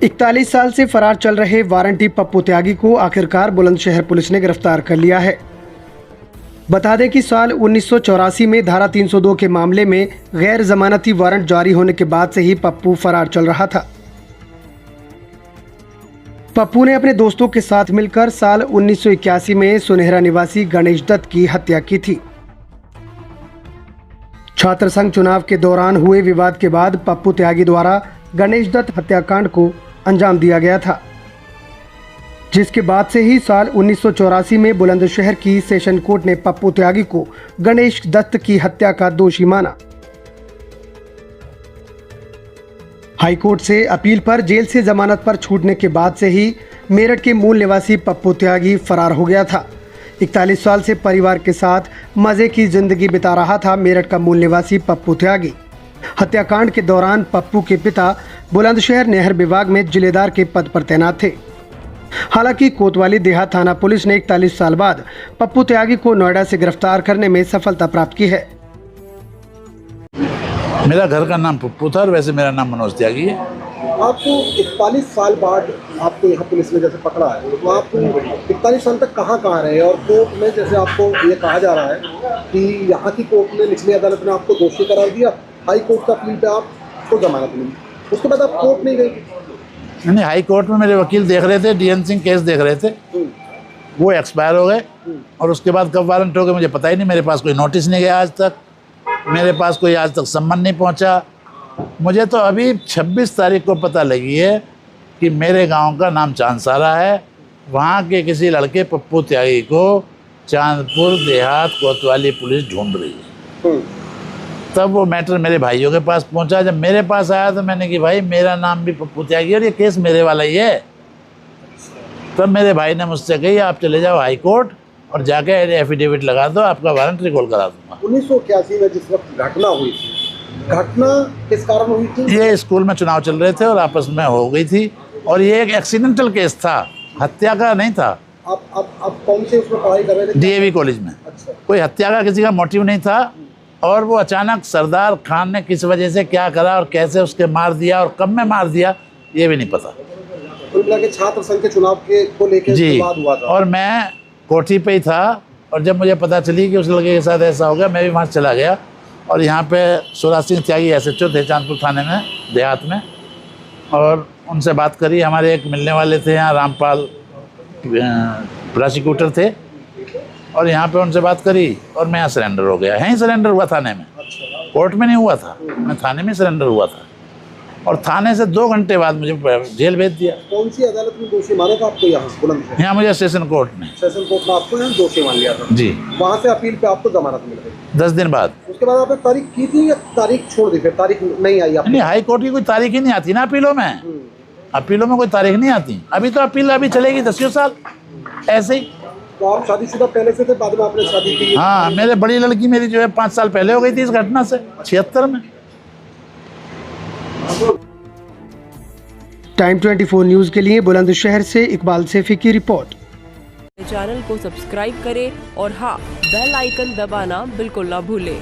41 साल से फरार चल रहे वारंटी पप्पू त्यागी को आखिरकार बुलंदशहर पुलिस ने गिरफ्तार कर लिया है। बता दें कि साल 1984 में धारा 302 के मामले में गैर जमानती वारंट जारी होने के बाद से ही पप्पू फरार चल रहा था। पप्पू ने अपने दोस्तों के साथ मिलकर साल 1981 में सुनहरा निवासी गणेश दत्त की हत्या की थी। छात्र संघ चुनाव के दौरान हुए विवाद के बाद पप्पू त्यागी द्वारा गणेश दत्त हत्याकांड को अंजाम दिया गया था, जिसके बाद से ही साल 1984 में बुलंदशहर की सेशन कोर्ट ने पप्पू त्यागी को गणेश दत्त की हत्या का दोषी माना। हाईकोर्ट से अपील पर जेल से जमानत पर छूटने के बाद से ही मेरठ के मूल निवासी पप्पू त्यागी फरार हो गया था। 41 साल से परिवार के साथ मजे की जिंदगी बिता रहा था मेरठ का मूल निवासी पप्पू त्यागी। हत्याकांड के दौरान पप्पू के पिता बुलंदशहर नहर विभाग में जिलेदार के पद पर तैनात थे। हालांकि कोतवाली देहात थाना पुलिस ने 41 साल बाद पप्पू त्यागी को नोएडा से गिरफ्तार करने में सफलता प्राप्त की है। मेरा घर का नाम पप्पू था और वैसे मेरा नाम मनोज त्यागी है। आपको 41 साल बाद आपको यहाँ पुलिस ने जैसे पकड़ा है, तो आप 41 साल तक कहाँ रहे, और कोर्ट में जैसे आपको ये कहा जा रहा है कि यहाँ की कोर्ट ने, निचली अदालत ने आपको दोषी करार दिया, हाई कोर्ट का अपील पे आपको जमानत मिली, उसके बाद आप कोर्ट नहीं गए? नहीं, हाई कोर्ट में मेरे वकील देख रहे थे, DN सिंह केस देख रहे थे, वो एक्सपायर हो गए और उसके बाद कब वारंट हो गए मुझे पता ही नहीं। मेरे पास कोई नोटिस नहीं गया आज तक, मेरे पास कोई आज तक सम्मन नहीं पहुंचा। मुझे तो अभी 26 तारीख को पता लगी है कि मेरे गांव का नाम चांदसारा है, वहाँ के किसी लड़के पप्पू त्यागी को चांदपुर देहात कोतवाली पुलिस ढूंढ रही है। तब वो मैटर मेरे भाइयों के पास पहुंचा। जब मेरे पास आया तो मैंने कि भाई मेरा नाम भी पप्पू त्यागी और ये केस मेरे वाला ही है। तब मेरे भाई ने मुझसे कही आप चले जाओ हाई कोर्ट और जाके एफिडेविट लगा दो, आपका वारंट रिकॉल करा दूंगा। 1981 में जिस वक्त घटना हुई थी, घटना किस कारण हुई थी? ये स्कूल में चुनाव चल रहे थे और आपस में हो गई थी और ये एक एक्सीडेंटल केस था, हत्या का नहीं था। आप कौन से उसमें पढ़ाई कर रहे थे? DAV कॉलेज में। अच्छा। कोई कोई हत्या का किसी का मोटिव नहीं था और वो अचानक सरदार खान ने किस वजह से क्या करा और कैसे उसके मार दिया और कब में मार दिया ये भी नहीं पता। कुल मिला के छात्र संघ के चुनाव के को लेकर विवाद हुआ था और मैं कोठी पे ही था और जब मुझे पता चली कि उस लड़के के साथ ऐसा हो गया मैं भी वहाँ चला गया और यहाँ पे सुराज सिंह त्यागी SHO थे चांदपुर थाने में देहात में, और उनसे बात करी। हमारे एक मिलने वाले थे यहाँ रामपाल प्रोसिक्यूटर थे और यहाँ पे उनसे बात करी और मैं यहाँ सरेंडर हो गया। यहीं सरेंडर हुआ थाने में, कोर्ट में नहीं हुआ था, मैं थाने में सरेंडर हुआ था और थाने से 2 घंटे बाद मुझे जेल भेज दिया। कौन सी अदालत में दोषी माना था आपको? यहाँ बुलंदशहर यहाँ मुझे सेशन कोर्ट ने आपको यहाँ दोषी मान लिया था जी। वहाँ से अपील पे आपको जमानत मिल गई 10 दिन बाद। उसके बाद आपने तारीख की थी या तारीख छोड़ दी? फिर तारीख नहीं आई आपकी? नहीं, हाई कोर्ट की कोई तारीख ही नहीं आती ना अपीलों में। अपीलों में कोई तारीख नहीं आती। अभी तो अपील अभी चलेगी 10 साल ऐसे ही। तो आप शादीशुदा पहले से थे, बाद में आपने शादी की? हाँ, मेरे बड़ी लड़की मेरी जो है 5 साल पहले हो गई थी इस घटना से, 76 में। टाइम 24 न्यूज़ के लिए बुलंदशहर से इकबाल सैफी की रिपोर्ट। चैनल को सब्सक्राइब करें और हाँ, बेल आइकन दबाना बिल्कुल ना भूलें।